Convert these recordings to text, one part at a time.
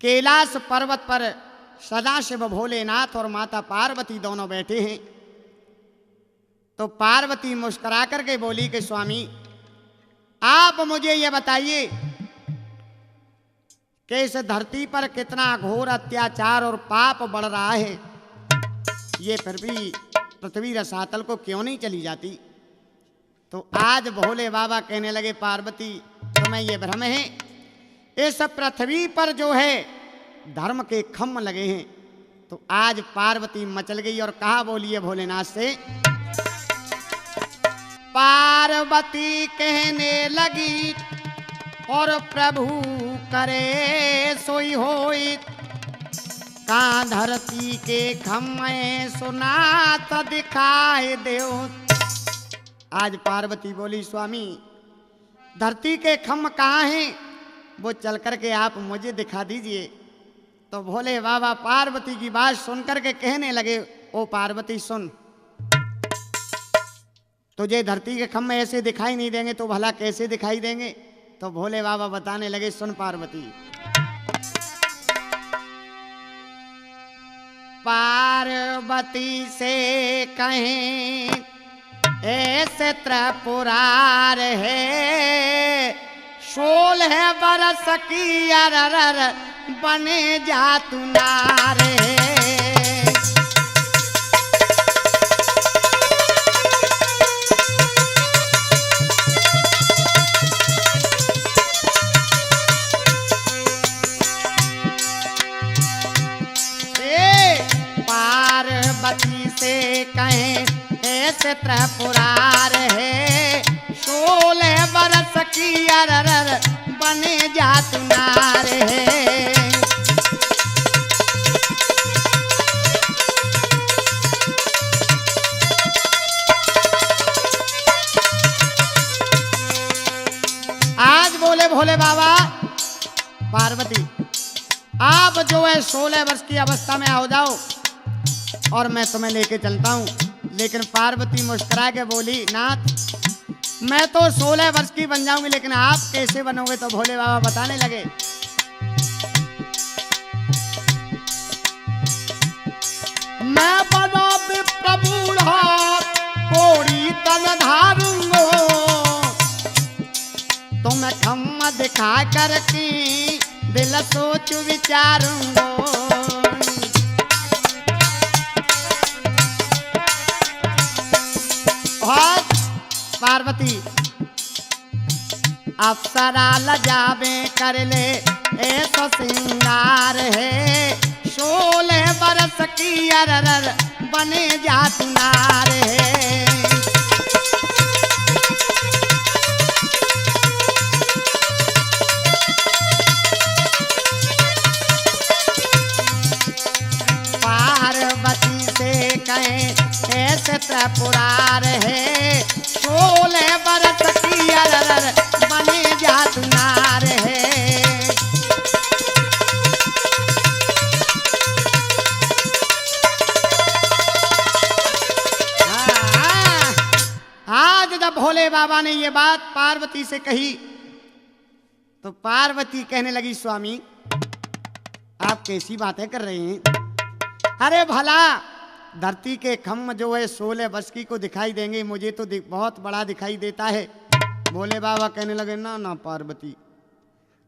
कैलाश पर्वत पर सदाशिव भोलेनाथ और माता पार्वती दोनों बैठे हैं। तो पार्वती मुस्कुरा करके बोली कि स्वामी आप मुझे ये बताइए कि इस धरती पर कितना घोर अत्याचार और पाप बढ़ रहा है, ये फिर भी पृथ्वी रसातल को क्यों नहीं चली जाती। तो आज भोले बाबा कहने लगे पार्वती तुम्हें ये भ्रम है, इस पृथ्वी पर जो है धर्म के खम्भ लगे हैं। तो आज पार्वती मचल गई और कहा बोलिए भोलेनाथ से, पार्वती कहने लगी और प्रभु करे सोई होई, का धरती के खम्भे सुना तो दिखाए देव। आज पार्वती बोली स्वामी धरती के खम्भ कहाँ हैं, वो चल करके आप मुझे दिखा दीजिए। तो भोले बाबा पार्वती की बात सुन करके कहने लगे, ओ पार्वती सुन, तुझे धरती के खम्भे ऐसे दिखाई नहीं देंगे तो भला कैसे दिखाई देंगे। तो भोले बाबा बताने लगे, सुन पार्वती, पार्वती से कहें ऐसे त्रिपुरार है, 16 बरस की अरर बने जा तू नारे। पार्वती से कहें ऐसे त्रिपुरार है, 16 बरस की अरर बने जा तू नारे। आज बोले भोले बाबा पार्वती आप जो है 16 वर्ष की अवस्था में हो जाओ और मैं तुम्हें लेके चलता हूँ। लेकिन पार्वती मुस्कुरा के बोली, नाथ मैं तो 16 वर्ष की बन जाऊंगी, लेकिन आप कैसे बनोगे। तो भोले बाबा बताने लगे, मैं बनो प्रभु कोड़ी तन धारूंगो, तुम्हें खम्मा दिखा कर की दिल सोच विचारूंगो। पार्वती अप्सरा लजावे कर ले ऐसा सिंगार है, 16 बरस की अरर बने जा तू नार है। पार्वती से कहें ऐसे त्रिपुरार है, 16 बरस की अरर बने जा तू नार है। आज जब भोले बाबा ने ये बात पार्वती से कही तो पार्वती कहने लगी, स्वामी आप कैसी बातें कर रहे हैं। अरे भला धरती के खम्भ जो है 16 वर्ष की को दिखाई देंगे, मुझे तो बहुत बड़ा दिखाई देता है। भोले बाबा कहने लगे, ना ना पार्वती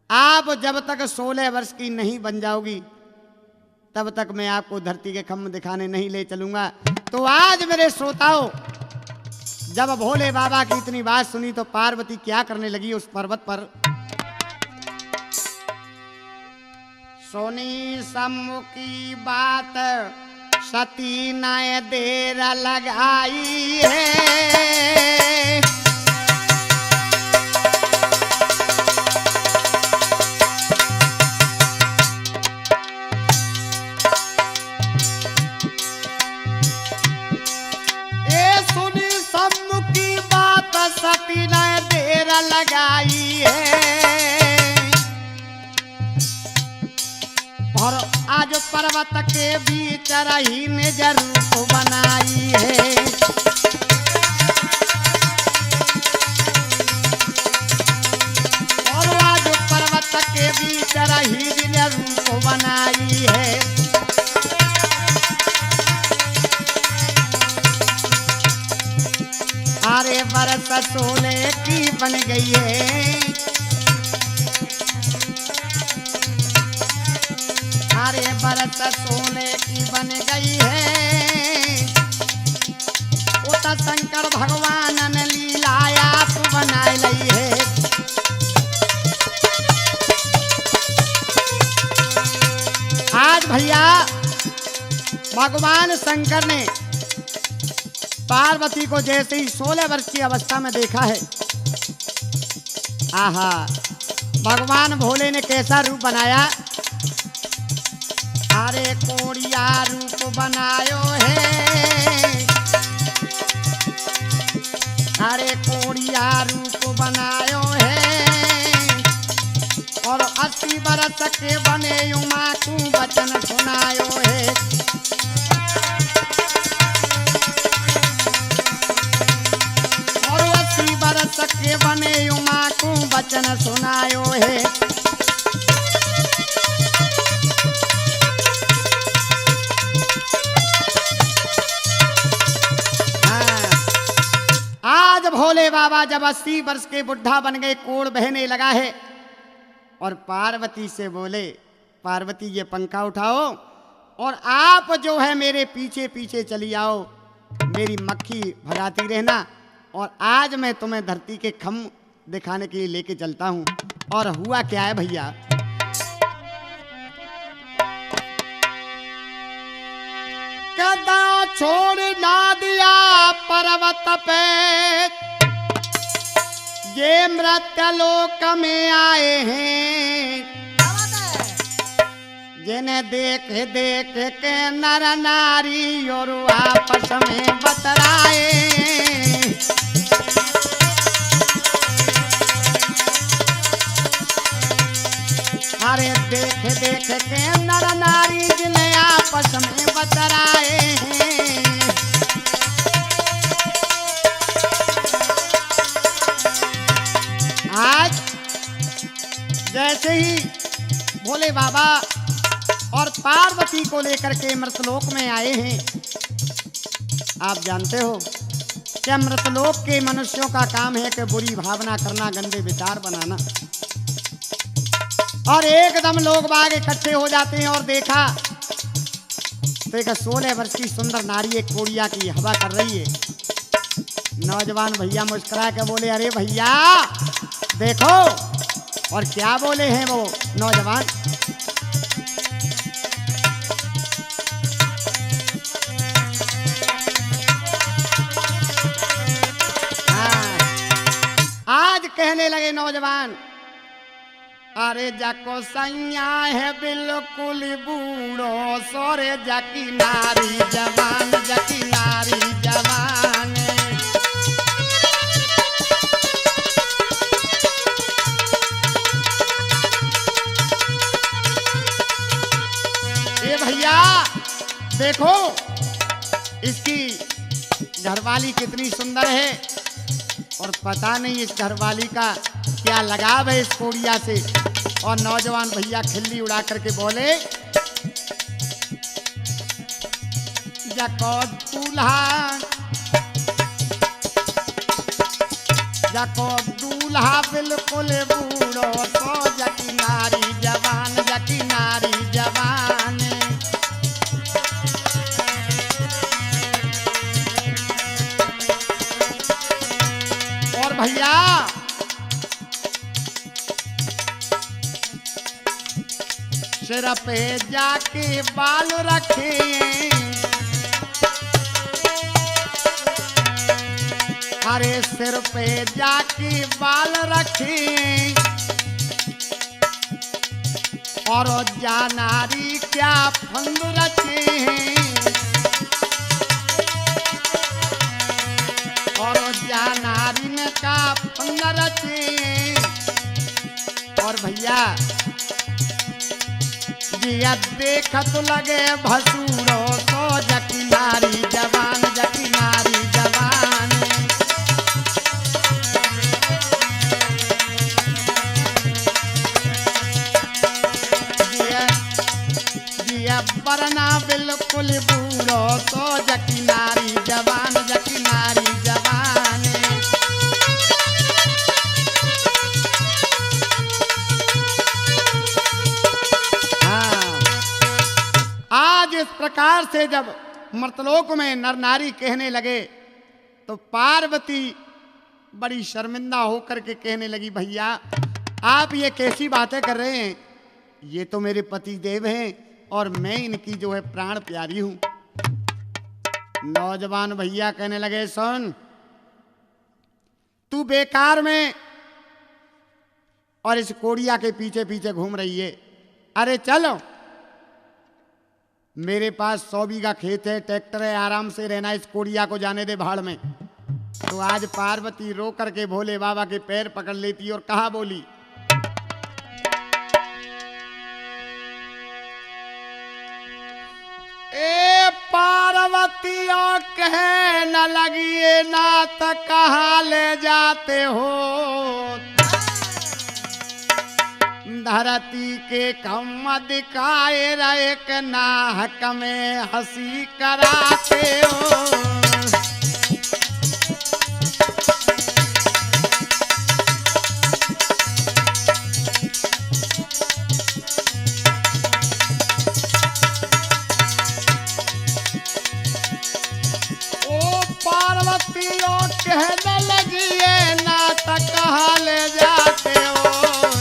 आप जब तक 16 वर्ष की नहीं बन जाओगी तब तक मैं आपको धरती के खम्भ दिखाने नहीं ले चलूंगा। तो आज मेरे श्रोताओं जब भोले बाबा की इतनी बात सुनी तो पार्वती क्या करने लगी उस पर्वत पर, सोनी सम्मुखी बात सती नय देर लगाई है, सुनी सम्मुखी बात सती नय देर लगाई है, और आज पर्वत के बीच रही ने जरूर बनाई है। और आज पर्वत के बीच रही दिल रूप बनाई है। अरे बरस सोने की बन गई है। अरे बरस सोने की बन गई है। उत शंकर भगवान ने लीलाया बनाए लई है। आज भैया भगवान शंकर ने पार्वती को जैसे ही 16 वर्ष की अवस्था में देखा है, आहा, भगवान भोले ने कैसा रूप बनाया। अरे कोड़िया रूप बनायो है। अरे कोड़िया रूप बनायो है। और 80 बरस के बने उमा को वचन सुनायो है। और 80 बरस के बने उमा को वचन सुनायो है। आज भोले बाबा जब 80 वर्ष के बुढ़ा बन गए, कोड़ बहने लगा है और पार्वती से बोले, पार्वती ये पंखा उठाओ और आप जो है मेरे पीछे पीछे चली आओ, मेरी मक्खी भगाती रहना और आज मैं तुम्हें धरती के खम दिखाने के लिए लेके चलता हूँ। और हुआ क्या है भैया, कदा छोड़ ना दिया पर्वत पे, ये मृत्यलोक में आए हैं। जिन्हें देख देख के नर नारी और आपस में बतराए। अरे देख देख के नर नारी जिन्हें आपस में बतराए हैं। आज जैसे ही भोले बाबा और पार्वती को लेकर के मृतलोक में आए हैं, आप जानते हो कि मृतलोक के मनुष्यों का काम है कि बुरी भावना करना, गंदे विचार बनाना। और एकदम लोग बाग इकट्ठे हो जाते हैं और देखा तो एक 16 वर्ष की सुंदर नारी एक कोड़िया की हवा कर रही है। नौजवान भैया मुस्कुरा के बोले, अरे भैया देखो। और क्या बोले हैं वो नौजवान, आज कहने लगे नौजवान, अरे जाको सैया है बिल्कुल बूढ़ो, सोरे जाकी नारी जवान, जाकी नारी जवान। ए भैया देखो, इसकी घरवाली कितनी सुंदर है और पता नहीं इस घरवाली का क्या लगाव है इस कोड़िया से। और नौजवान भैया खिल्ली उड़ा करके बोले, जाको दूल्हा, जाको दूल्हा बिल्कुल बूढ़ो, तो जकी नारी जवान, जकी नारी जवान। और भैया सिर पे जाके बाल रखे, अरे सिर पे जाके बाल रखे। और जानारी क्या फंद रखे हैं, और जानारी ने का फंद रखे। और भैया जिया देखत लगे भसूरो, तो जकी नारी जवान, जकी नारी जवान। वरना बिल्कुल बूढ़ो तो जकी नारी जवान जकी नारी जवान। हाँ, आज इस प्रकार से जब मर्तलोक में नर नारी कहने लगे तो पार्वती बड़ी शर्मिंदा होकर के कहने लगी, भैया आप ये कैसी बातें कर रहे हैं, ये तो मेरे पति देव हैं और मैं इनकी जो है प्राण प्यारी हूं। नौजवान भैया कहने लगे, सुन तू बेकार में और इस कोड़िया के पीछे पीछे घूम रही है। अरे चलो, मेरे पास 100 बीघा खेत है, ट्रैक्टर है, आराम से रहना, इस कोड़िया को जाने दे भाड़ में। तो आज पार्वती रो करके भोले बाबा के पैर पकड़ लेती और कहा बोली, ए पार्वती कह न लगिए नाथ कहाँ ले जाते हो, धरती के कम दिखाए एक नाहक में हंसी कराते हो। कहने लगिए नाथ कहाँ ले जाते हो,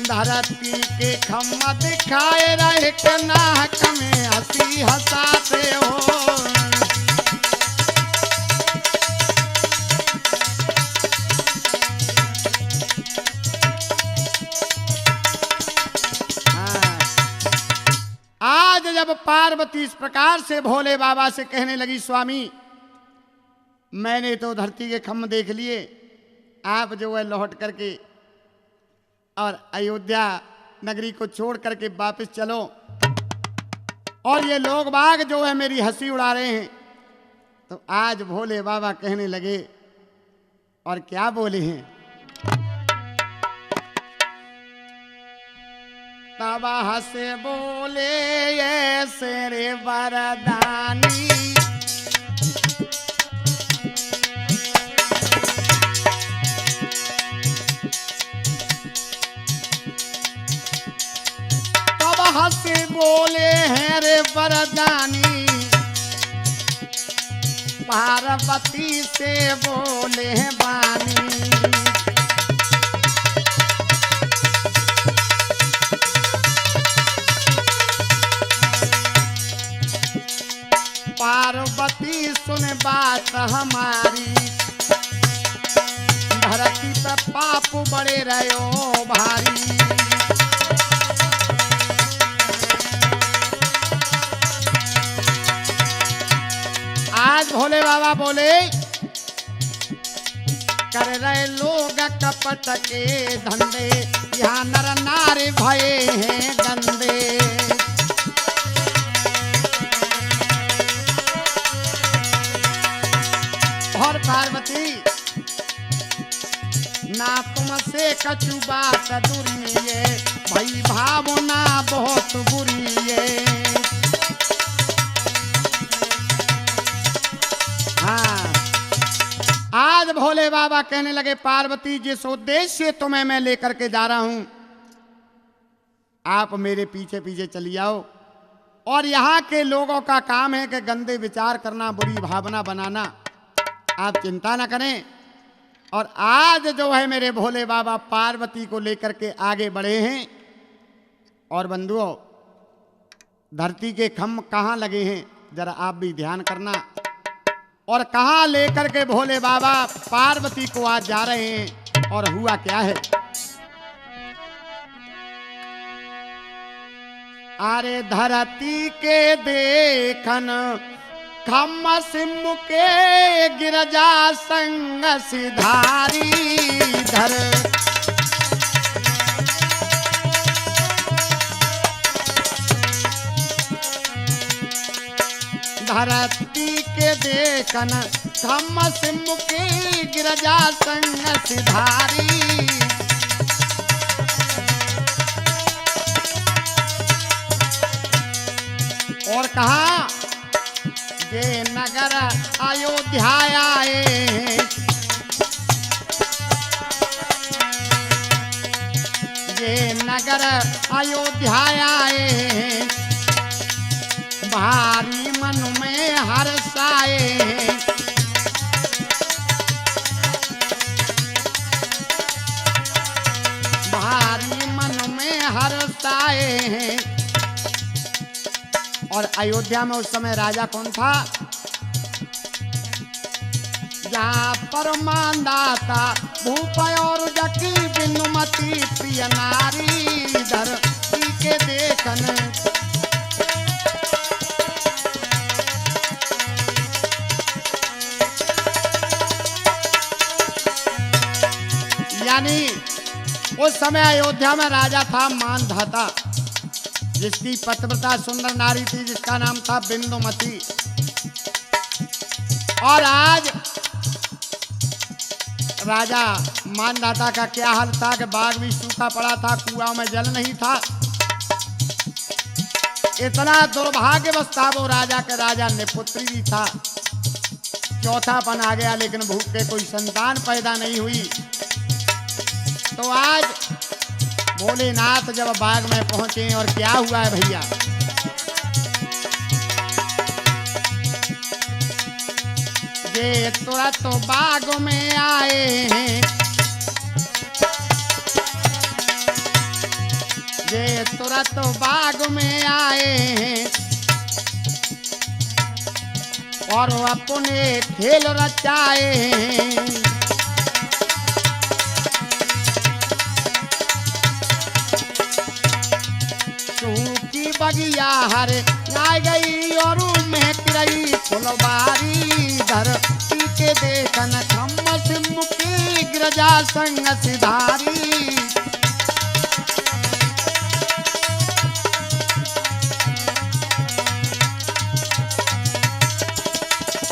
धरती के खम्मा दिखाए रहे के नाहक में हंसी हंसाते हो। आज जब पार्वती इस प्रकार से भोले बाबा से कहने लगी, स्वामी मैंने तो धरती के खम्भ देख लिए, आप जो है लौट करके और अयोध्या नगरी को छोड़ करके वापस चलो, और ये लोग बाग जो है मेरी हंसी उड़ा रहे हैं। तो आज भोले बाबा कहने लगे, और क्या बोले हैं, तब हंसे बोले ऐसे रे वरदानी, तब हंसे बोले हैं रे वरदानी, पार्वती से बोले हैं बानी। पार्वती सुन बात हमारी, धरती पे पाप बड़े रहो भारी। आज भोले बाबा बोले, कर रहे लोग कपट के धंधे, यहाँ नर नारी भये हैं गंदे। और पार्वती ना तुमसे कछु बात दूरी है, भाई भावना बहुत बुरी है। हाँ, आज भोले बाबा कहने लगे, पार्वती जिस उद्देश्य से तुम्हें मैं लेकर के जा रहा हूं, आप मेरे पीछे पीछे चली आओ। और यहाँ के लोगों का काम है कि गंदे विचार करना, बुरी भावना बनाना, आप चिंता न करें। और आज जो है मेरे भोले बाबा पार्वती को लेकर के आगे बढ़े हैं। और बंधुओं, धरती के खम्भ कहाँ लगे हैं जरा आप भी ध्यान करना, और कहाँ लेकर के भोले बाबा पार्वती को आज जा रहे हैं, और हुआ क्या है। अरे धरती के देखन खम्भ सिंह के गिरजा संग सिधारी, धरती के देखन खम्भ सिंह के गिरजा संग सिधारी। कहा ये नगर अयोध्या आए, ये नगर अयोध्या आए, भारी मन में हर्ष आए, भारी मन में हर्ष आए। और अयोध्या में उस समय राजा कौन था? यहाँ पर मानदाता भूप और जकी बिनुमती प्रिय नारी धरती के देखन, यानी उस समय अयोध्या में राजा था मानधाता, जिसकी पतिव्रता सुंदर नारी थी, जिसका नाम था बिंदुमती। और आज राजा मानधाता का क्या हाल था कि बाग भी सूखा पड़ा था, कुआं में जल नहीं था। इतना दुर्भाग्यवश था वो राजा के राजा निपुत्री भी था, चौथापन आ गया, लेकिन भूख के कोई संतान पैदा नहीं हुई। तो आज भोलेनाथ जब बाग में पहुंचे और क्या हुआ है भैया, ये तुरंत तो बाग में आए हैं, ये तुरंत तो बाग में आए हैं, और अपने खेल रचाए हैं। बगिया हरे आ गई और महक रही फुलवारी धरती के देखन, खम्मस मुखी गिरजा संग सिधारी।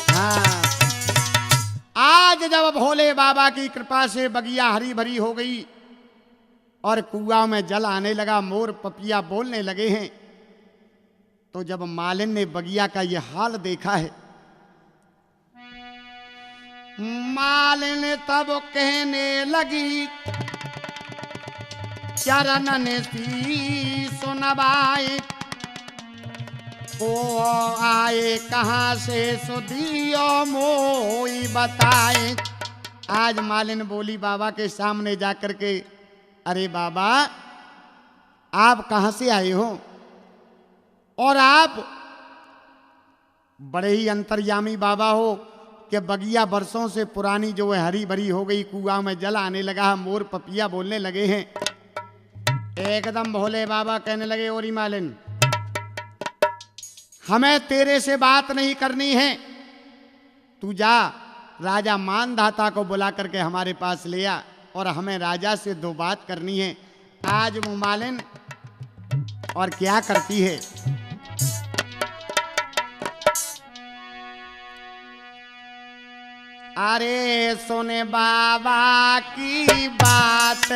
हाँ, आज जब भोले बाबा की कृपा से बगिया हरी भरी हो गई और कुआं में जल आने लगा, मोर पपिया बोलने लगे हैं, तो जब मालिन ने बगिया का ये हाल देखा है, मालिन तब कहने लगी चरणन सी सुनवाए, को आए कहाँ से सुधियो मोई बताए। आज मालिन बोली बाबा के सामने जाकर के, अरे बाबा आप कहाँ से आए हो, और आप बड़े ही अंतर्यामी बाबा हो कि बगिया बरसों से पुरानी जो है हरी भरी हो गई, कुआं में जल आने लगा, मोर पपिया बोलने लगे हैं। एकदम भोले बाबा कहने लगे, ओरी मालिन हमें तेरे से बात नहीं करनी है, तू जा राजा मानधाता को बुला करके हमारे पास ले आ, और हमें राजा से दो बात करनी है। आज वो मालिन और क्या करती है, अरे सुने बाबा की बात,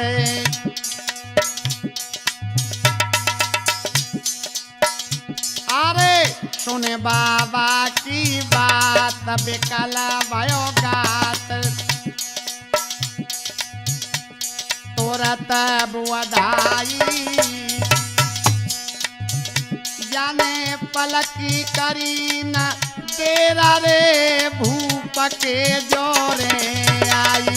अरे सुने बाबा की बात, बेकल भयो गात, तुरत बुधाई जाने पलकी करी न तेरा रे, भूप के जोरे आई।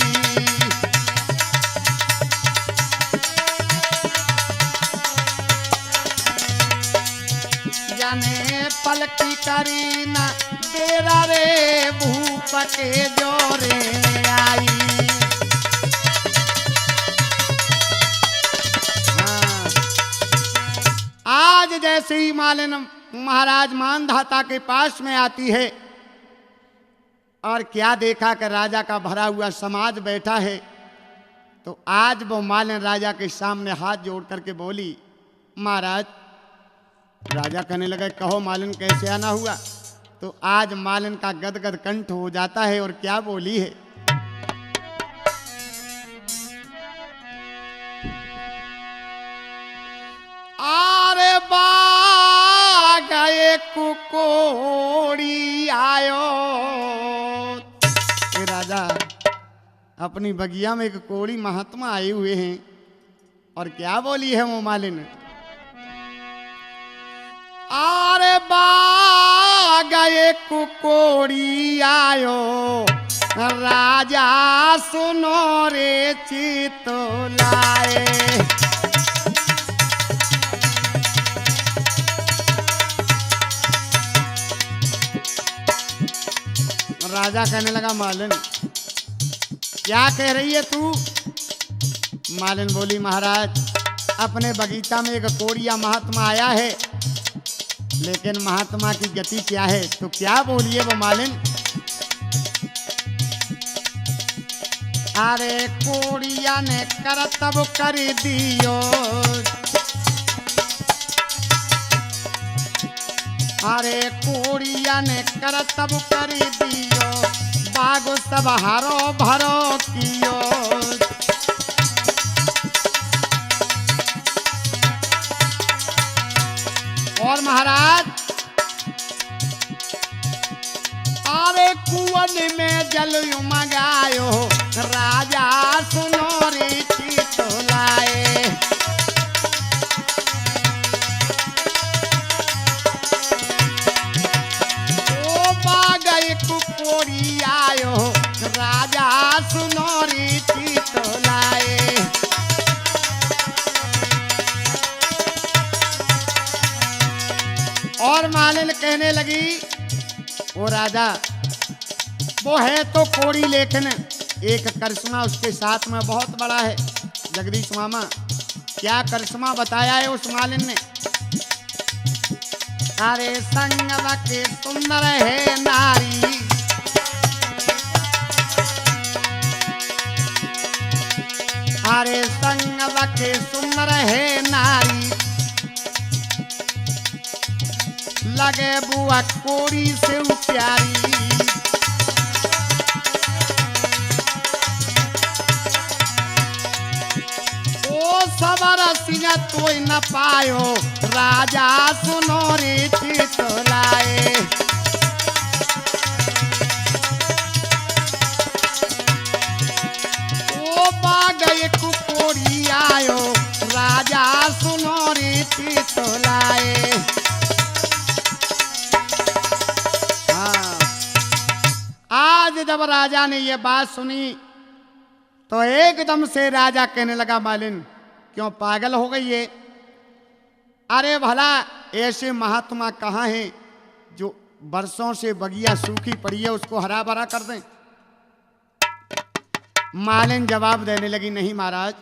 जाने पलकी करी न तेरा रे, भूप के जोरे आई। आज जैसे ही मालिन महाराज मानधाता के पास में आती है और क्या देखा कि राजा का भरा हुआ समाज बैठा है, तो आज वो मालिन राजा के सामने हाथ जोड़ करके बोली, महाराज। राजा कहने लगे, कहो मालिन कैसे आना हुआ। तो आज मालिन का गदगद कंठ हो जाता है और क्या बोली है, आरे बाग एक कोड़ी आयो। ए राजा, अपनी बगिया में एक कोड़ी महात्मा आए हुए हैं और क्या बोली है वो मालिन? आरे बाग एक कोड़ी आयो, राजा सुनो रे चितलाए। राजा कहने लगा मालिन क्या कह रही है तू? मालिन बोली महाराज अपने बगीचा में एक कोड़िया महात्मा आया है, लेकिन महात्मा की गति क्या है? तो क्या बोली है वो मालिन? अरे कोड़िया ने करतब कर दियो, अरे कोड़िया ने करतब कर दियो, बाग सब हरो भरो कियो। और महाराज अरे कुआं में जल उमगायो, राजा सुनो रे चितलाए। ओ बाग एक कोड़ी आयो, राजा सुनो रे चितलाए। और मालिन कहने लगी वो राजा वो है तो कोड़ी, लेकिन एक करिश्मा उसके साथ में बहुत बड़ा है। जगदीश मामा क्या करिश्मा बताया है उस मालिन ने? अरे संगवा के सुंदर है नारी, अरे संगवा के सुंदर है नारी, लगे बुआ कोड़ी से प्यारी। ओ सबर सिंह तो न पायो, राजा सुनो रे चितलाए। ओ बाग एक कोड़ी आयो, राजा सुनो रे चितलाए। आज जब राजा ने ये बात सुनी तो एकदम से राजा कहने लगा मालिन क्यों पागल हो गई है? अरे भला ऐसे महात्मा कहाँ हैं जो बरसों से बगिया सूखी पड़ी है उसको हरा भरा कर दें? मालिन जवाब देने लगी नहीं महाराज,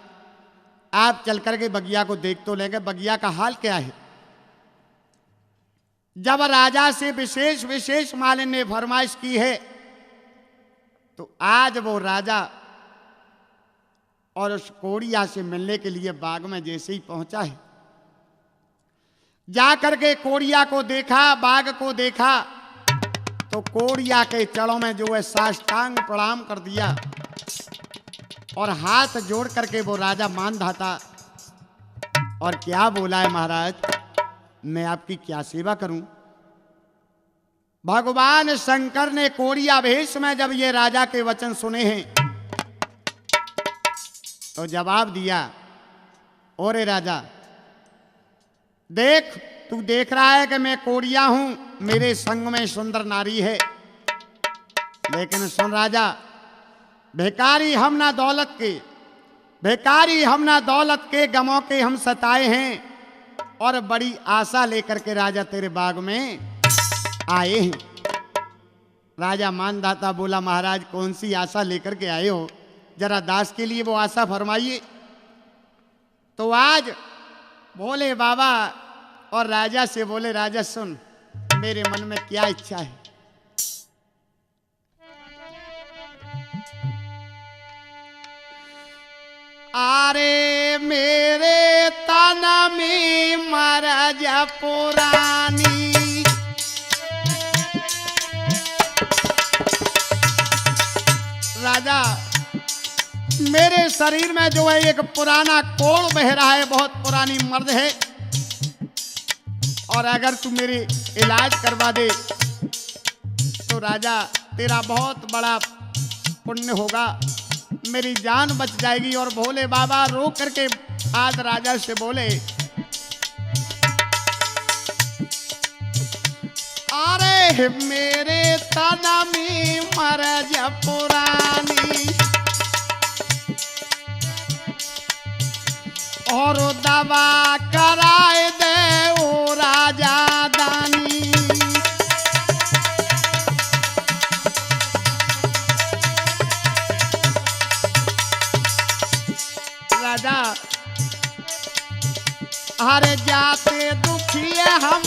आप चल करके बगिया को देख तो लेंगे, बगिया का हाल क्या है। जब राजा से विशेष विशेष मालिन ने फरमाइश की है तो आज वो राजा और उस कोड़िया से मिलने के लिए बाग में जैसे ही पहुंचा है, जाकर के कोड़िया को देखा, बाग को देखा तो कोड़िया के चरणों में जो है साष्टांग प्रणाम कर दिया और हाथ जोड़ करके वो राजा मान धाता और क्या बोला है महाराज, मैं आपकी क्या सेवा करूं? भगवान शंकर ने कोड़िया भेष में जब ये राजा के वचन सुने हैं तो जवाब दिया, ओरे राजा देख, तू देख रहा है कि मैं कोड़िया हूं, मेरे संग में सुंदर नारी है, लेकिन सुन राजा, भिखारी हम ना दौलत के, भिखारी हम ना दौलत के, गमों के हम सताए हैं और बड़ी आशा लेकर के राजा तेरे बाग में आए हैं। राजा मानदाता बोला महाराज कौन सी आशा लेकर के आए हो, जरा दास के लिए वो आशा फरमाइए। तो आज बोले बाबा और राजा से बोले राजा सुन मेरे मन में क्या इच्छा है। अरे मेरे तना में महाराज पुरानी, राजा मेरे शरीर में जो है एक पुराना कोड़ बह रहा है, बहुत पुरानी मर्द है और अगर तू मेरे इलाज करवा दे तो राजा तेरा बहुत बड़ा पुण्य होगा, मेरी जान बच जाएगी। और भोले बाबा रो करके आज राजा से बोले, अरे मेरे तना में मरज पुरानी और दवा कराए दे ओ राजा दानी। राजा अरे जाते दुखी है हम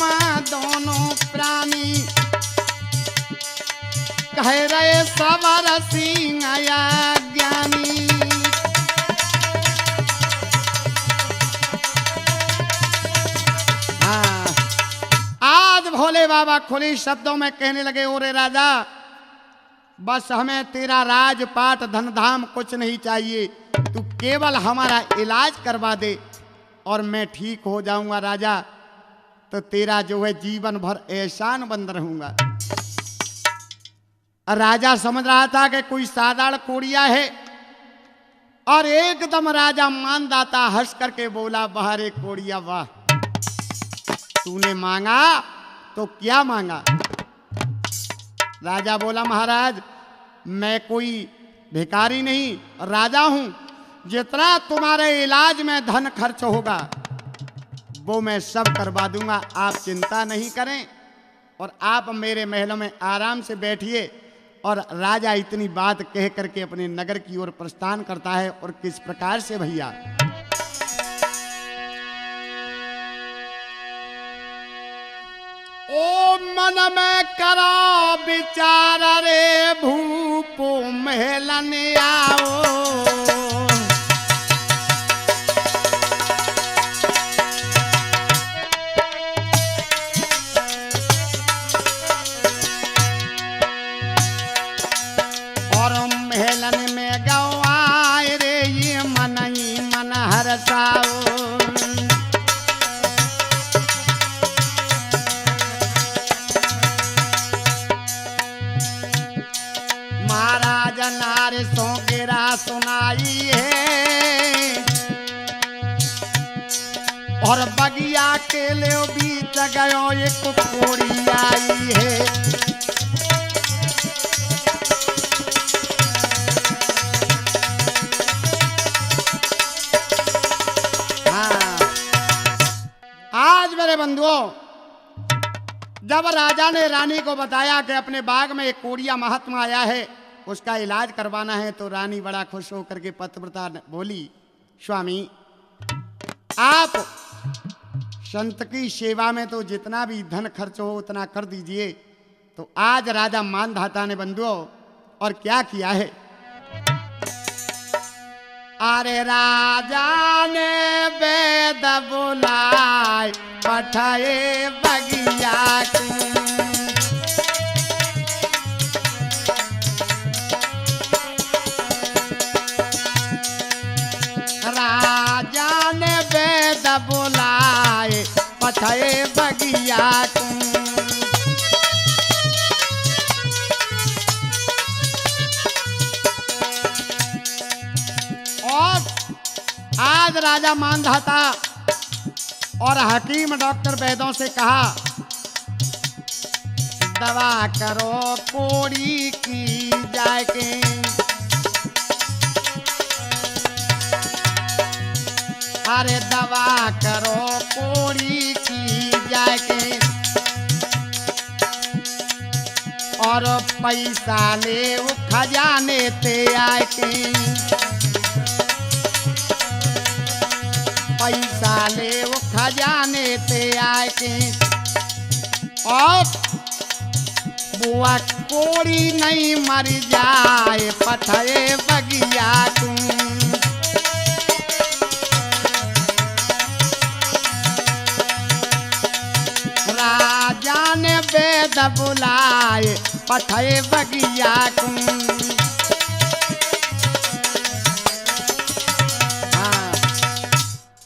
दोनों प्राणी, कह रहे सवर सिंह आया ज्ञानी। हाँ, आज भोले बाबा खुले शब्दों में कहने लगे, ओरे राजा बस हमें तेरा राजपाट धन धाम कुछ नहीं चाहिए, तू केवल हमारा इलाज करवा दे और मैं ठीक हो जाऊंगा राजा, तो तेरा जो है जीवन भर एहसान बंद रहूंगा। राजा समझ रहा था कि कोई साधारण कोड़िया है और एकदम राजा मानदाता हंस करके बोला, बाहरे कोड़िया वाह, तूने मांगा तो क्या मांगा। राजा बोला, महाराज मैं कोई भिखारी नहीं, राजा हूं, जितना तुम्हारे इलाज में धन खर्च होगा वो मैं सब करवा दूंगा, आप चिंता नहीं करें और आप मेरे महलों में आराम से बैठिए। और राजा इतनी बात कह करके अपने नगर की ओर प्रस्थान करता है। और किस प्रकार से भैया, ओ मन में करो विचार रे भूपो महलन आओ, और महलन में गवाए रे ये मन ही मन हरसाओ। महाराज नारे सो गिरा सुनाई है और बगिया के ले बीच गयो एक कोड़ी आई है। आज मेरे बंधुओं, जब राजा ने रानी को बताया कि अपने बाग में एक कोड़िया महात्मा आया है, उसका इलाज करवाना है, तो रानी बड़ा खुश होकर के पतिव्रता बोली, स्वामी आप संत की सेवा में तो जितना भी धन खर्च हो उतना कर दीजिए। तो आज राजा मानधाता ने बंधुओं और क्या किया है, अरे राजा ने वेद बुलाए पठाए बगिया की, राजा ने वेद बुलाए पठाए बगिया की। आज राजा मानधाता और हकीम डॉक्टर वैद्यों से कहा, दवा करो कोड़ी की जाके, अरे दवा करो कोड़ी की जाके, और पैसा ले खजाने ते आके, पैसा ले वो खजाने ते आके, और बुआ कोड़ी नहीं मर जाए पठाए बगिया तू। राजा ने वेद बुलाए पठाए बगिया तू।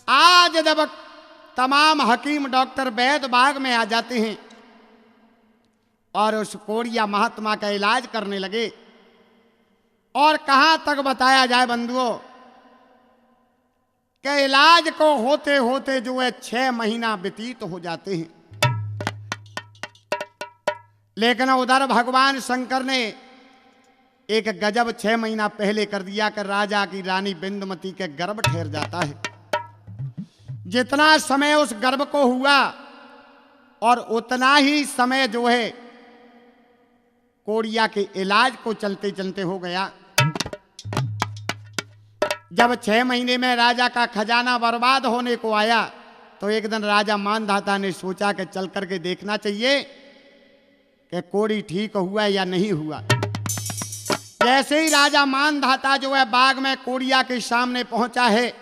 आज जब तमाम हकीम डॉक्टर वैद्य बाग में आ जाते हैं और उस कोड़िया महात्मा का इलाज करने लगे। और कहां तक बताया जाए बंधुओं के इलाज को होते होते जो है 6 महीना व्यतीत हो जाते हैं। लेकिन उधर भगवान शंकर ने एक गजब 6 महीना पहले कर दिया कि राजा की रानी बिंदुमती के गर्भ ठहर जाता है। जितना समय उस गर्भ को हुआ और उतना ही समय जो है कोड़िया के इलाज को चलते चलते हो गया। जब 6 महीने में राजा का खजाना बर्बाद होने को आया तो एक दिन राजा मानधाता ने सोचा कि चल करके देखना चाहिए कि कोड़ी ठीक हुआ या नहीं हुआ। जैसे ही राजा मानधाता जो है बाग में कोड़िया के सामने पहुंचा है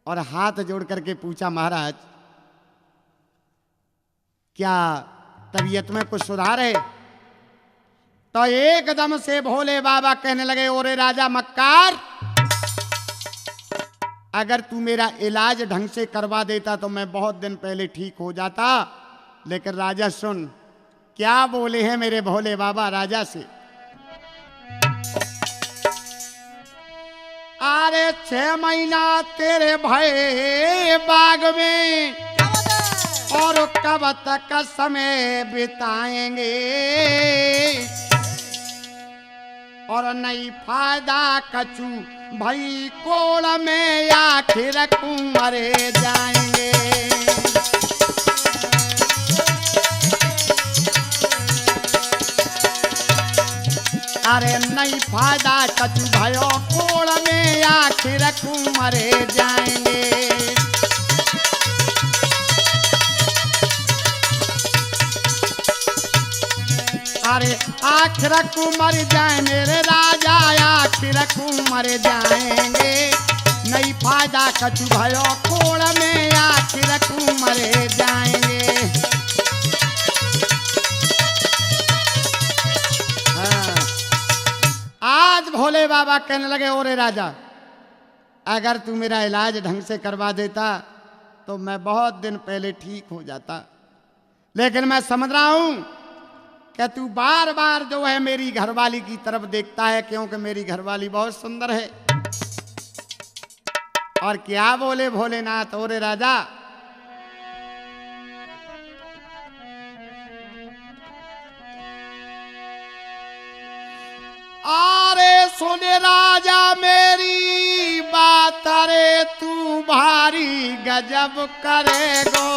और हाथ जोड़ करके पूछा, महाराज क्या तबीयत में कुछ सुधार है? तो एकदम से भोले बाबा कहने लगे, ओरे राजा मक्कार, अगर तू मेरा इलाज ढंग से करवा देता तो मैं बहुत दिन पहले ठीक हो जाता। लेकिन राजा सुन, क्या बोले हैं मेरे भोले बाबा राजा से। अरे 6 महीना तेरे भय बाग में और कब तक समय बिताएंगे और नहीं फायदा कछु भाई कोड़ में आखिर कुंवरे जाएंगे। अरे नहीं फायदा कछु भयो कोड़ में आखिर कुंवरे जाएंगे। अरे आखिर कुंवर जाए मेरे राजा, आखिर कुंवर जाएंगे। नहीं फायदा कछु भयो कोड़ में आखिर कुंवर जाएंगे। आज भोले बाबा कहने लगे, ओरे राजा, अगर तू मेरा इलाज ढंग से करवा देता तो मैं बहुत दिन पहले ठीक हो जाता। लेकिन मैं समझ रहा हूं कि तू बार बार जो है मेरी घरवाली की तरफ देखता है, क्योंकि मेरी घरवाली बहुत सुंदर है। और क्या बोले भोलेनाथ, ओरे राजा, अरे सुने राजा मेरी बात, अरे तू भारी गजब करेगो।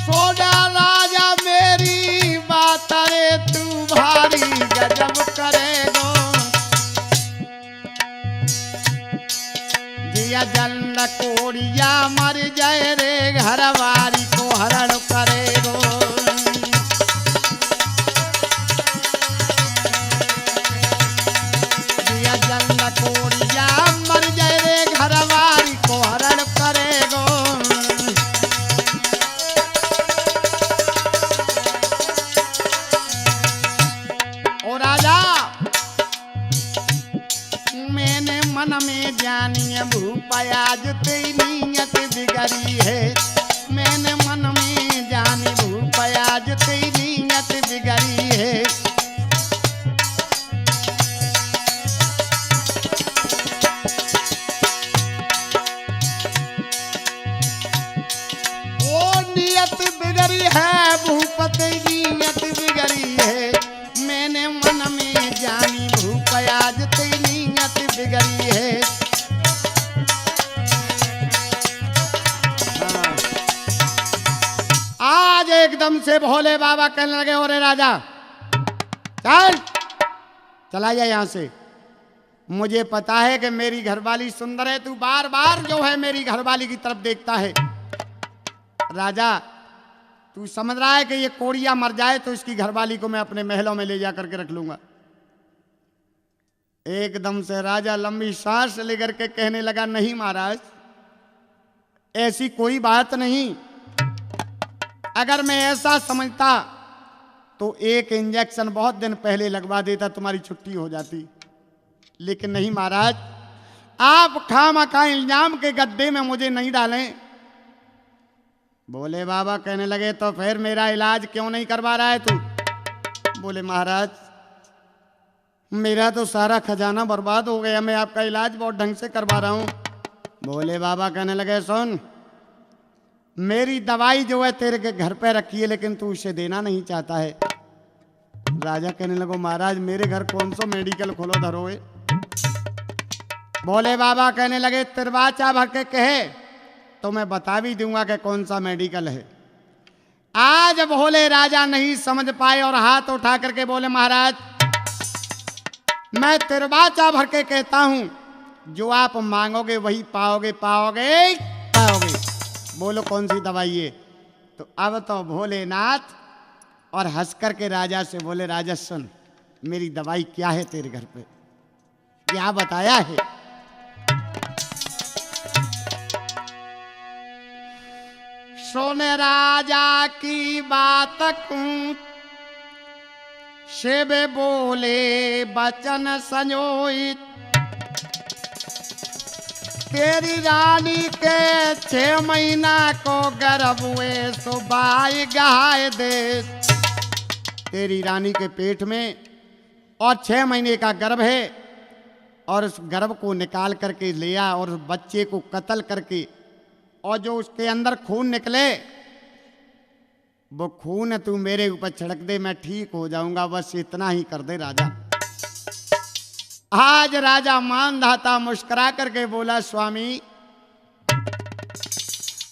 सोना राजा मेरी बात, अरे तू भारी गजब करेगो। जिया जंड कोड़िया मर जाए रे, घरवारी को हरण करेगो। जिया जंड कोड़िया मर जाए रे, घरवारी को हरण करेगो। ओ राजा, मैंने मन में जानिए भूपयाज तेरी नीयत बिगड़ी है। मैंने मन में जानी भूपयाज तेरी नीयत बिगड़ी है। ओ नियत बिगड़ी है, भूपति नीयत बिगड़ी है। मैंने मन में जानी भूपयाज तेरी नीयत बिगड़ी है। आज एकदम से भोले बाबा कहने लगे, ओरे राजा चल चला जा यहां से। मुझे पता है कि मेरी घरवाली सुंदर है, तू बार बार जो है मेरी घरवाली की तरफ देखता है। राजा, तू समझ रहा है कि ये कोड़िया मर जाए तो इसकी घरवाली को मैं अपने महलों में ले जा करके रख लूंगा। एकदम से राजा लंबी सांस लेकर के कहने लगा, नहीं महाराज, ऐसी कोई बात नहीं। अगर मैं ऐसा समझता तो एक इंजेक्शन बहुत दिन पहले लगवा देता, तुम्हारी छुट्टी हो जाती। लेकिन नहीं महाराज, आप खामखा इल्जाम के गड्ढे में मुझे नहीं डालें। बोले बाबा कहने लगे तो फिर मेरा इलाज क्यों नहीं करवा रहा है तू? बोले महाराज मेरा तो सारा खजाना बर्बाद हो गया, मैं आपका इलाज बहुत ढंग से करवा रहा हूं। बोले बाबा कहने लगे सुन, मेरी दवाई जो है तेरे के घर पे रखी है, लेकिन तू उसे देना नहीं चाहता है। राजा कहने लगो महाराज मेरे घर कौन सा मेडिकल खोलो धरोए। बोले बाबा कहने लगे तिरवाचा भर के कहे तो मैं बता भी दूंगा कि कौन सा मेडिकल है। आज भोले राजा नहीं समझ पाए और हाथ उठा करके बोले महाराज मैं तिरवाचा भर के कहता हूं, जो आप मांगोगे वही पाओगे पाओगे पाओगे। बोलो कौन सी दवाई है? तो अब तो भोलेनाथ और हंस करके राजा से बोले राजा सुन, मेरी दवाई क्या है तेरे घर पे, क्या बताया है? सुने राजा की बात कहूं, शिव बोले बचन संजोई, तेरी रानी के 6 महीना को गर्भ हुए सुबाई गाय दे। तेरी रानी के पेट में और 6 महीने का गर्भ है, और उस गर्भ को निकाल करके लिया और उस बच्चे को कत्ल करके, और जो उसके अंदर खून निकले वो खून तू मेरे ऊपर छिड़क दे, मैं ठीक हो जाऊंगा, बस इतना ही कर दे राजा। आज राजा मानधाता मुस्कुरा करके बोला स्वामी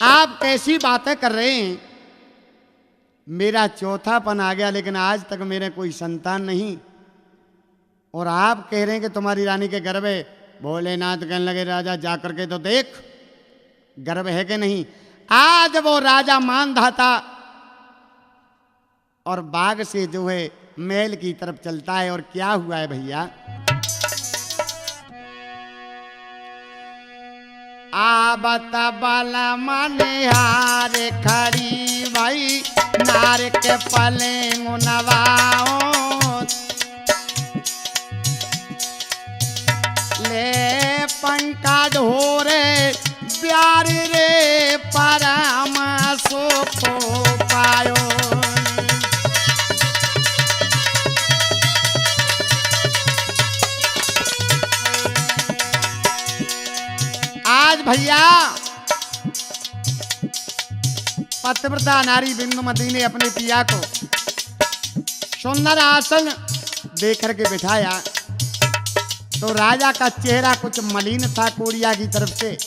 आप कैसी बातें कर रहे हैं, मेरा चौथापन आ गया लेकिन आज तक मेरे कोई संतान नहीं, और आप कह रहे हैं कि तुम्हारी रानी के गर्भ है। भोलेनाथ कहने लगे राजा जा करके तो देख गर्भ है कि नहीं। आज वो राजा मानधाता और बाग से जो है महल की तरफ चलता है, और क्या हुआ है भैया, आबत बल मनिहार खड़ी भाई नार के पले नवाओ, ले पंखा ढोरे प्यार रे परम सुख पायो। आज भैया पतिव्रता नारी बिंदुमती ने अपने पिया को सुंदर आसन देकर के बिठाया, तो राजा का चेहरा कुछ मलिन था कोरिया की तरफ से।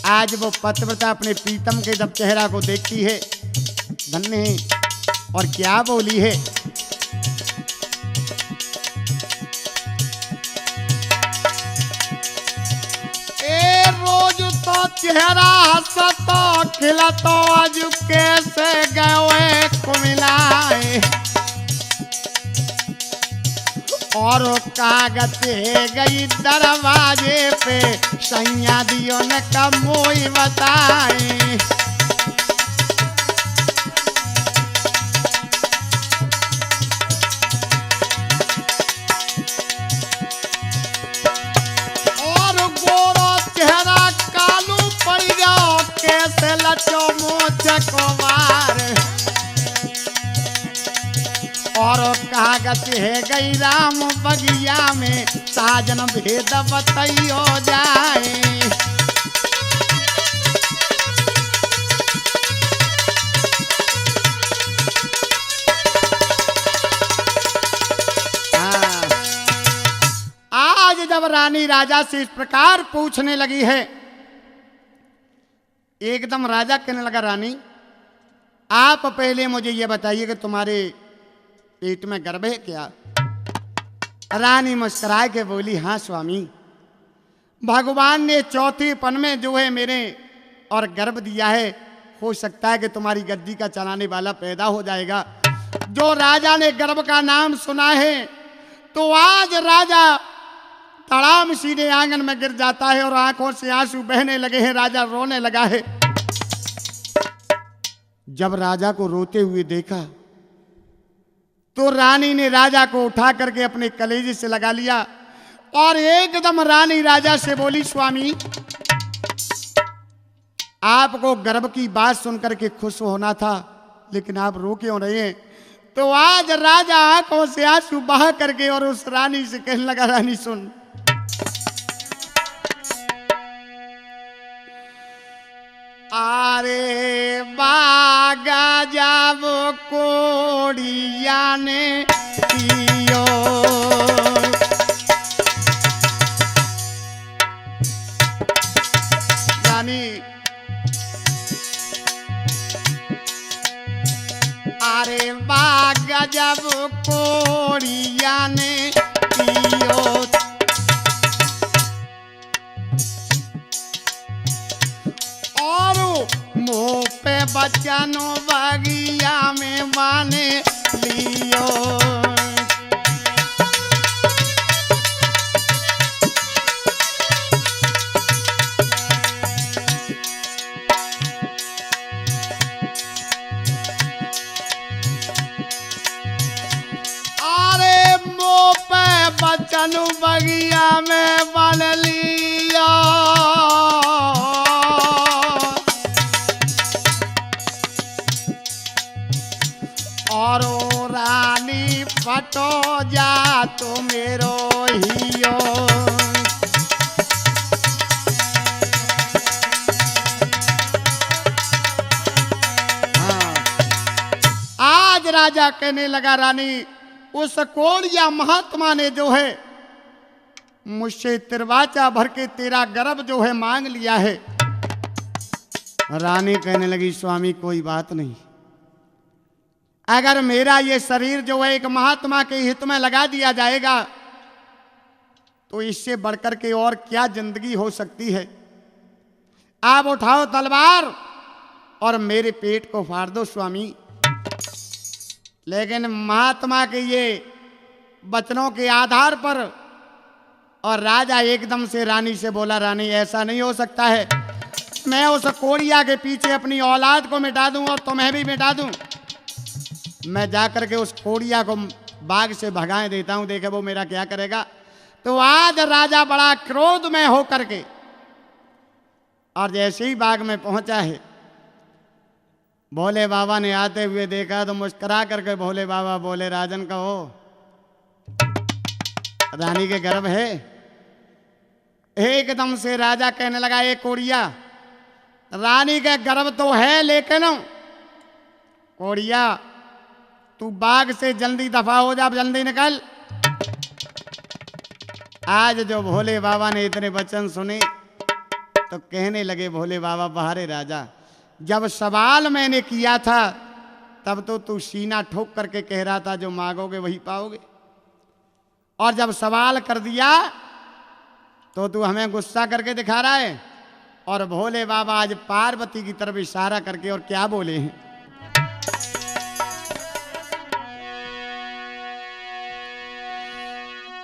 आज वो पतिव्रता अपने प्रीतम के जब चेहरा को देखती है धन्य है, और क्या बोली है, चेहरा हंसतो खिलतो आज कैसे गए कुमिलाए, और कागज गई दरवाजे पे सैया दियो न कमोई बताए। कैसे लचो मोच कुमार, और कागज है गई राम बगिया में साजन भेद बतइयो जाए। आज जब रानी राजा से इस प्रकार पूछने लगी है, एकदम राजा कहने लगा रानी आप पहले मुझे ये बताइए कि तुम्हारे पेट में गर्भ है क्या? रानी मुस्कुराए के बोली हाँ स्वामी, भगवान ने चौथेपन में जो है मेरे और गर्भ दिया है, हो सकता है कि तुम्हारी गद्दी का चलाने वाला पैदा हो जाएगा। जो राजा ने गर्भ का नाम सुना है तो आज राजा तड़ाम सीधे आंगन में गिर जाता है और आंखों से आंसू बहने लगे हैं, राजा रोने लगा है। जब राजा को रोते हुए देखा तो रानी ने राजा को उठा करके अपने कलेजे से लगा लिया और एकदम रानी राजा से बोली, स्वामी आपको गर्भ की बात सुनकर के खुश होना था, लेकिन आप रो क्यों रहे हैं? तो आज राजा आंखों से आंसू बहा करके और उस रानी से कहने लगा, रानी सुन, आरे बागा जब कोड़िया ने पियो, रानी आरे बागा जब कोड़िया ने पियो, मुँह पे बचनो बगिया में माने लियो, अरे मुँह पे बचनो बगिया में मान लियो, और रानी फटो जा तो मेरो हियो, हाँ। आज राजा कहने लगा, रानी उस कोड़िया महात्मा ने जो है मुझसे तिरवाचा भर के तेरा गर्भ जो है मांग लिया है। रानी कहने लगी, स्वामी कोई बात नहीं, अगर मेरा ये शरीर जो है एक महात्मा के हित में लगा दिया जाएगा तो इससे बढ़कर के और क्या जिंदगी हो सकती है। आप उठाओ तलवार और मेरे पेट को फाड़ दो स्वामी। लेकिन महात्मा के ये वचनों के आधार पर और राजा एकदम से रानी से बोला, रानी ऐसा नहीं हो सकता है, मैं उस कोड़िया के पीछे अपनी औलाद को मिटा दूं और तुम्हें भी मिटा दूं। मैं जाकर के उस कोड़िया को बाग से भगाए देता हूं, देखे वो मेरा क्या करेगा। तो आज राजा बड़ा क्रोध में होकर के और जैसे ही बाग में पहुंचा है, भोले बाबा ने आते हुए देखा तो मुस्कुरा करके भोले बाबा बोले, राजन कहो रानी के गर्भ है। एकदम से राजा कहने लगा, ये कोड़िया रानी के गर्भ तो है, लेकिन कोड़िया तू बाग से जल्दी दफा हो जा, जल्दी निकल। आज जो भोले बाबा ने इतने वचन सुने तो कहने लगे, भोले बाबा बाहरे राजा, जब सवाल मैंने किया था तब तो तू सीना ठोक करके कह रहा था जो मांगोगे वही पाओगे, और जब सवाल कर दिया तो तू हमें गुस्सा करके दिखा रहा है। और भोले बाबा आज पार्वती की तरफ इशारा करके और क्या बोले हैं,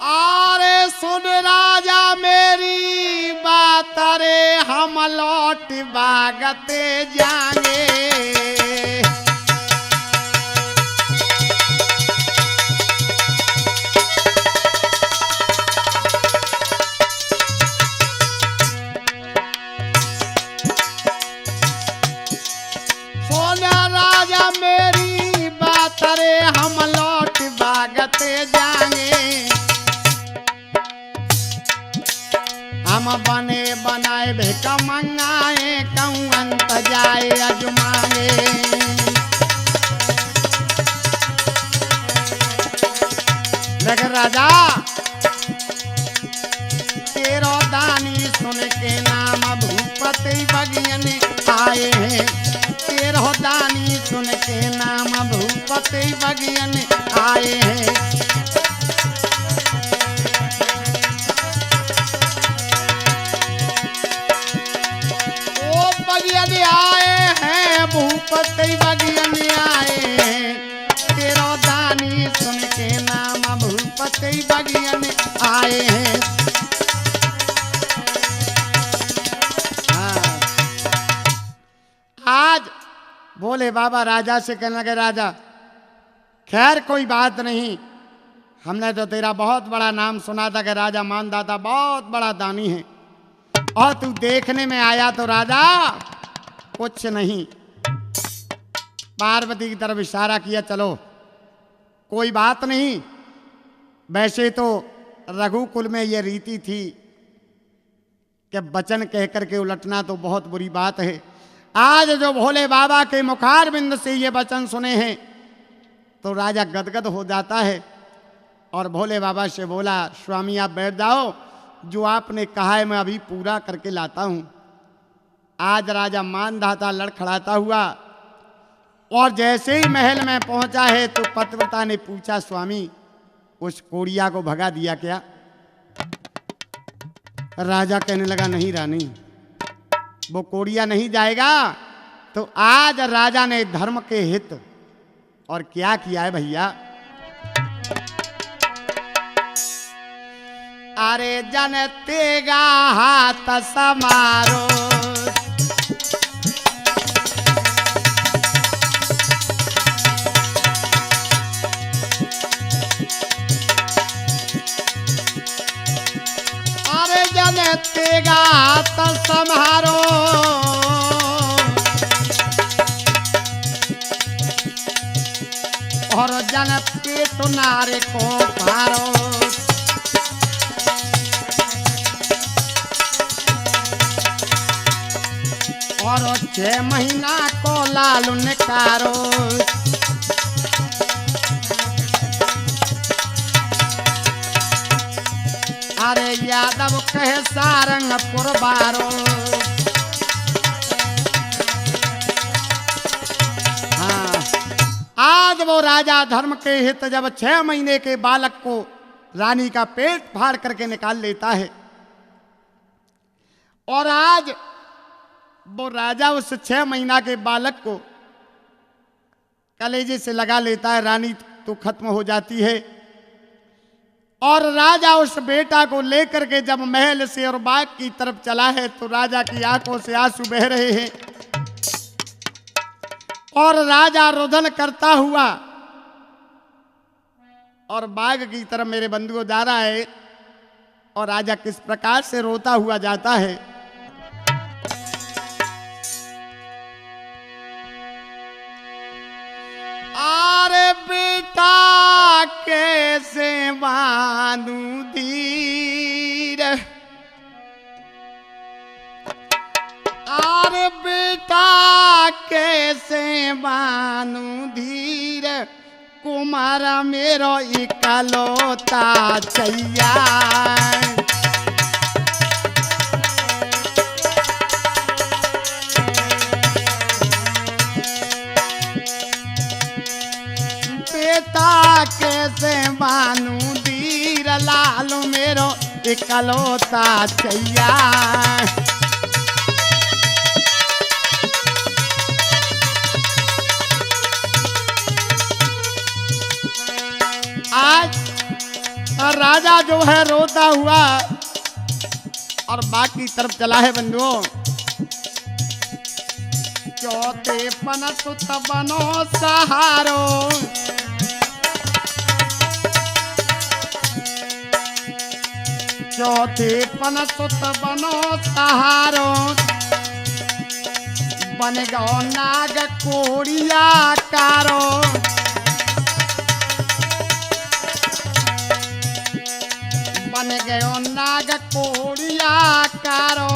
अरे सुन राजा मेरी बात, रे हम लौट भागते जाएंगे। सुन राजा मेरी बात, रे हम लौट भागते जाएंगे। हम बने बनाए भेक मंगाए, कहूँ अंत जाए अजमाए। लेकिन राजा तेरो दानी सुन के नाम भूपति बगियन आए हैं, तेरो दानी सुन के नाम भूपति बगियन आए हैं। आए हैं भूपति बगियन आए हैं, तेरो दानी सुन के नाम भूपति बगियन आए हैं। आज भोले बाबा राजा से कहने लगे, राजा खैर कोई बात नहीं, हमने तो तेरा बहुत बड़ा नाम सुना था कि राजा मानदाता बहुत बड़ा दानी है, और तू देखने में आया तो राजा कुछ नहीं। पार्वती की तरफ इशारा किया, चलो कोई बात नहीं। वैसे तो रघुकुल में ये रीति थी कि वचन कह करके उलटना तो बहुत बुरी बात है। आज जो भोले बाबा के मुखारबिंद से ये वचन सुने हैं तो राजा गदगद हो जाता है और भोले बाबा से बोला, स्वामी आप बैठ जाओ, जो आपने कहा है मैं अभी पूरा करके लाता हूं। आज राजा मानधाता लड़खड़ाता हुआ और जैसे ही महल में पहुंचा है तो पतिव्रता ने पूछा, स्वामी उस कोड़िया को भगा दिया क्या? राजा कहने लगा, नहीं रानी, वो कोड़िया नहीं जाएगा। तो आज राजा ने धर्म के हित और क्या किया है भैया, अरे जनतेगा हाथ समारो, अरे जनतेगा हाथ समारो, और जन पेट नारे को मारो, और 6 महीना को लालू निकारो। अरे यादव कहे सारंगपुर बारो, हाँ आज वो राजा धर्म के हित जब 6 महीने के बालक को रानी का पेट फाड़ करके निकाल लेता है, और आज वो राजा उस 6 महीना के बालक को कलेजे से लगा लेता है, रानी तो खत्म हो जाती है। और राजा उस बेटा को लेकर के जब महल से और बाग की तरफ चला है तो राजा की आंखों से आंसू बह रहे हैं, और राजा रुदन करता हुआ और बाग की तरफ मेरे बंधुओं जा रहा है। और राजा किस प्रकार से रोता हुआ जाता है, अरे बेटा कैसे बांधू धीर, अरे बेटा कैसे बांधू धीर, कुमारा मेरो इकलौता छैया। बेटा कैसे बानू धीर, लालू मेरो इकलौता छैया। आज राजा जो है रोता हुआ और बाकी तरफ चला है बंधुओं। चौथे पन सुत बनो सहारो, चौथे पन सुत बनो सहारो, बन गो नाग कोड़िया कारो, बन गयो नाग कोड़िया कारो।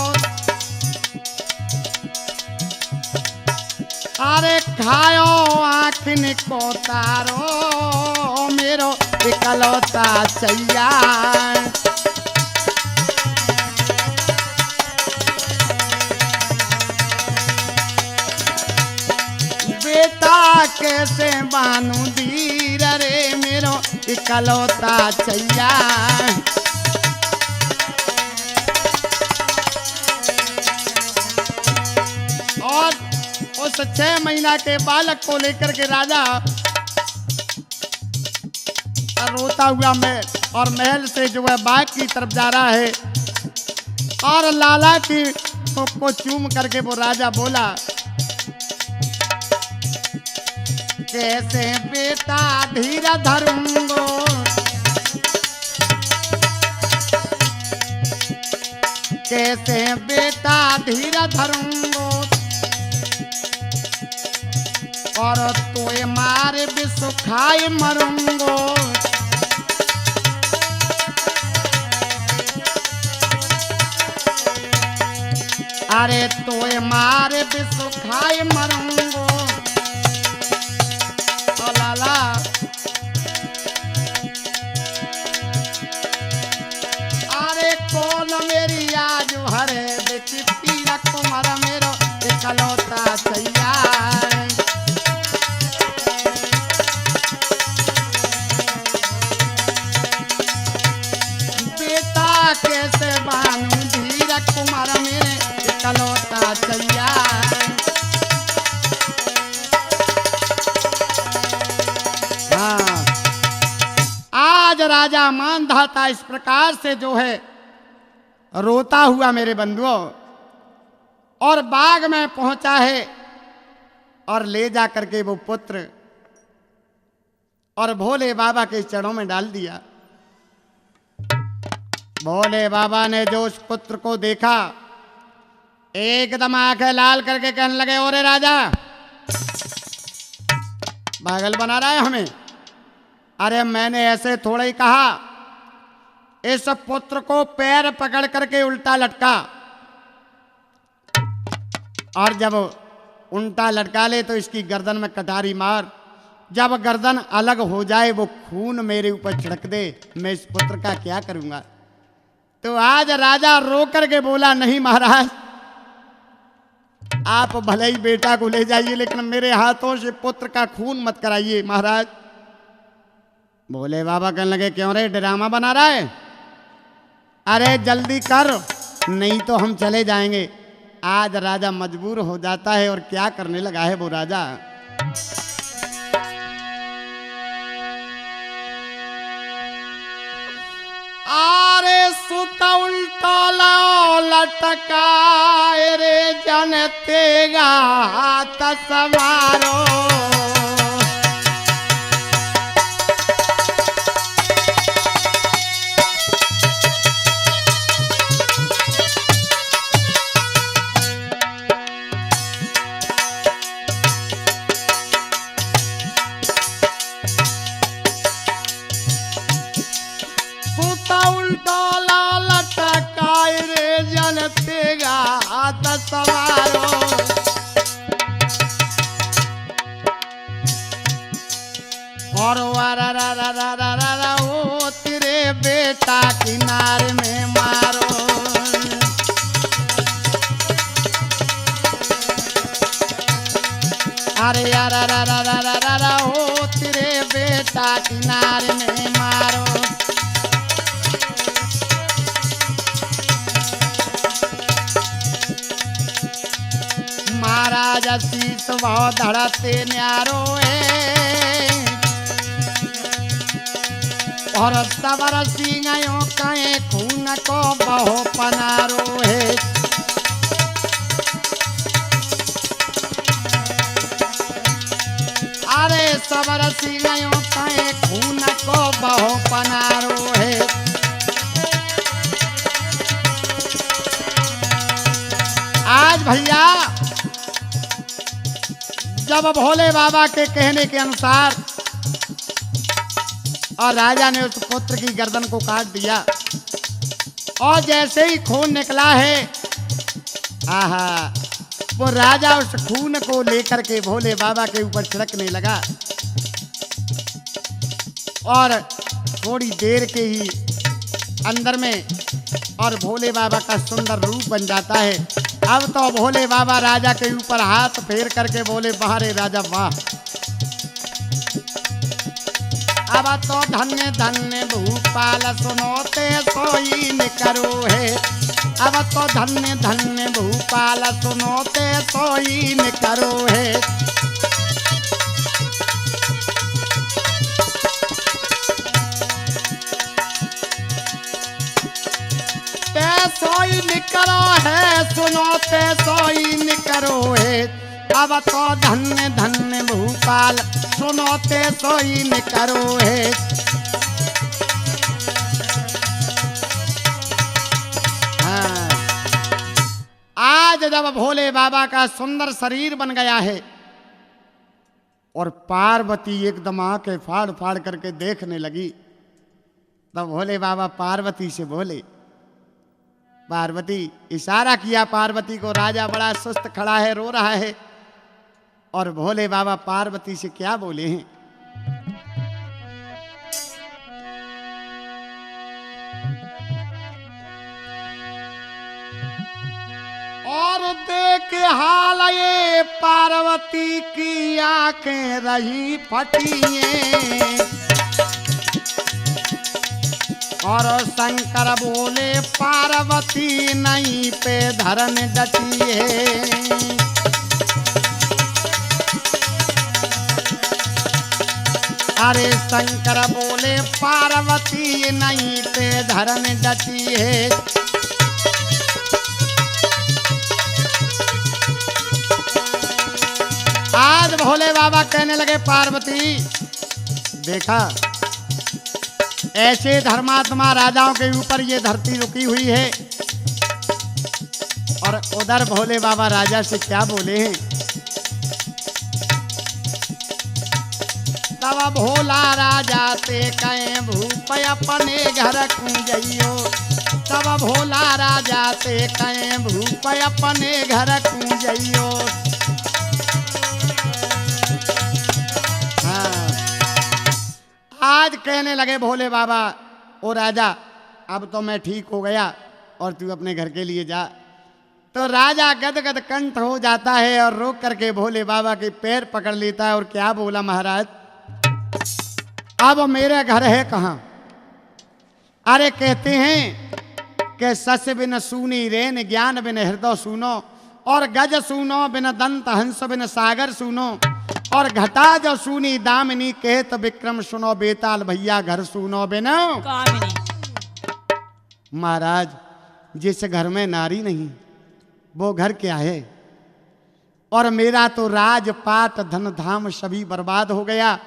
अरे खायो आँखिन को तारो, मेरो इकलौता छैया। बेटा कैसे बानू धीर रे, मेरो इकलौता छैया। और उस 6 महीना के बालक को लेकर के राजा रोता हुआ महल से जो है बाग की तरफ जा रहा है, और लाला की को चूम करके वो राजा बोला, कैसे बेटा धीर धरूंगो, कैसे बेटा धीर धरूंगो, और तोय मारे विश्व खाए मरूंगो। अरे तोय मारे विश्व खाए मरूंगो। ओ लाला अरे कौन मेरी आज हरे बेटी पीरा कुमार मेरो इकलौता सैया। बेटा कैसे बानू धीरा कुमार मेरे इकलौता सैया। हाँ, आज राजा मानधाता इस प्रकार से जो है रोता हुआ मेरे बंधुओं और बाग में पहुंचा है और ले जा करके वो पुत्र और भोले बाबा के चरणों में डाल दिया। भोले बाबा ने जो उस पुत्र को देखा एकदम आंखें लाल करके कहने लगे, ओरे राजा पागल बना रहा है हमें। अरे मैंने ऐसे थोड़ा ही कहा, इस पुत्र को पैर पकड़ करके उल्टा लटका, और जब उल्टा लटका ले तो इसकी गर्दन में कटारी मार, जब गर्दन अलग हो जाए वो खून मेरे ऊपर छिड़क दे, मैं इस पुत्र का क्या करूंगा। तो आज राजा रो करके बोला, नहीं महाराज आप भले ही बेटा को ले जाइए लेकिन मेरे हाथों से पुत्र का खून मत कराइए महाराज। भोले बाबा कहने लगे, क्यों रे ड्रामा बना रहा है। अरे जल्दी कर नहीं तो हम चले जाएंगे। आज राजा मजबूर हो जाता है और क्या करने लगा है वो राजा। आरे सुता उल्टा लटकाए रे जनतेगा तसवारो। सवारो और वारा रा रा रा रा रा रा ओ तेरे बेटा किनारे में मारो। अरे यारा रा रा रा रा रा रा ओ तेरे बेटा किनारे में मारो। महाराज शीश बहुत धड़ते न्यारो है और सवर सिंगायों कहे खून को बहु पनारो है। अरे सवर सिंगायों कहे खून को बहु पनारो है। आज भैया जब भोले बाबा के कहने के अनुसार और राजा ने उस पुत्र की गर्दन को काट दिया और जैसे ही खून निकला है, आहा, वो राजा उस खून को लेकर के भोले बाबा के ऊपर छिड़कने लगा और थोड़ी देर के ही अंदर में और भोले बाबा का सुंदर रूप बन जाता है। अब तो भोले बाबा राजा के ऊपर हाथ फेर करके बोले, बाहरे राजा वाह। अब तो धन्य धन्य भूपाल सुनोते सोई न करो है। अब तो धन्य धन्य भूपाल सुनोते सोई न करो है। सोई निकरो है सुनोते सोई निकरो है। अब तो धन्य धन्य भू भूपाल सुनोते सोई न करो है। हाँ। आज जब भोले बाबा का सुंदर शरीर बन गया है और पार्वती एकदम आंखें फाड़ फाड़ करके देखने लगी, तब भोले बाबा पार्वती से बोले, पार्वती, इशारा किया पार्वती को। राजा बड़ा सुस्त खड़ा है, रो रहा है, और भोले बाबा पार्वती से क्या बोले हैं? और देख हाल ये पार्वती की आंखें रही फटिए, और शंकर बोले पार्वती नहीं पे धरन डटिए। अरे शंकर बोले पार्वती नहीं पे धरन डटिए। आज भोले बाबा कहने लगे, पार्वती देखा ऐसे धर्मात्मा राजाओं के ऊपर ये धरती रुकी हुई है। और उधर भोले बाबा राजा से क्या बोले हैं? तब भोला राजा ते कहें भूप अपने घर कुंजइयो। तब भोला राजा ते कहें भूप अपने घर कुंजइयो। आज कहने लगे भोले बाबा, ओ राजा अब तो मैं ठीक हो गया और तू अपने घर के लिए जा। तो राजा गदगद कंठ हो जाता है और रोक करके भोले बाबा के पैर पकड़ लेता है और क्या बोला, महाराज अब मेरा घर है कहाँ? अरे कहते हैं कि सस बिन सूनी रेन ज्ञान बिन हृदय सुनो, और गज सुनो बिन दंत हंस बिन सागर सुनो, और घटा जो सुनी दामिनी कहत विक्रम सुनो, बेताल भैया घर सुनो बिना कामिनी। महाराज जिस घर में नारी नहीं वो घर क्या है? और मेरा तो राजपाट धन धाम सभी बर्बाद हो गया,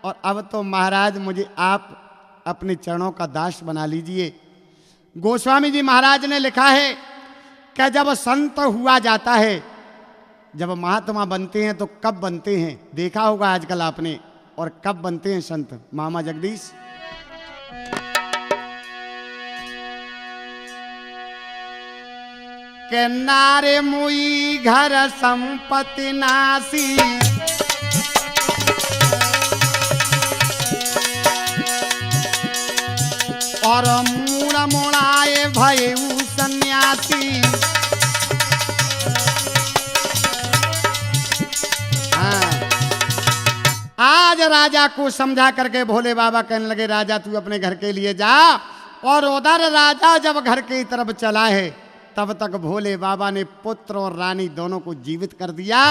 और अब तो महाराज मुझे आप अपने चरणों का दास बना लीजिए। गोस्वामी जी महाराज ने लिखा है कि जब संत हुआ जाता है, जब महात्मा बनते हैं तो कब बनते हैं देखा होगा आजकल आपने, और कब बनते हैं संत? मामा जगदीश के नारे मुई घर संपत्ति नासी, और मूड़ मोड़ाए भय सन्यासी। आज राजा को समझा करके भोले बाबा कहने लगे, राजा तू अपने घर के लिए जा। और उधर राजा जब घर की तरफ चला है, तब तक भोले बाबा ने पुत्र और रानी दोनों को जीवित कर दिया।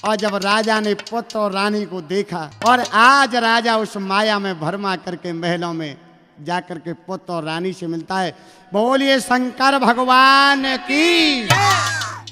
और जब राजा ने पुत्र और रानी को देखा, और आज राजा उस माया में भरमा करके महलों में जाकर के पुत्र और रानी से मिलता है। बोलिए शंकर भगवान की।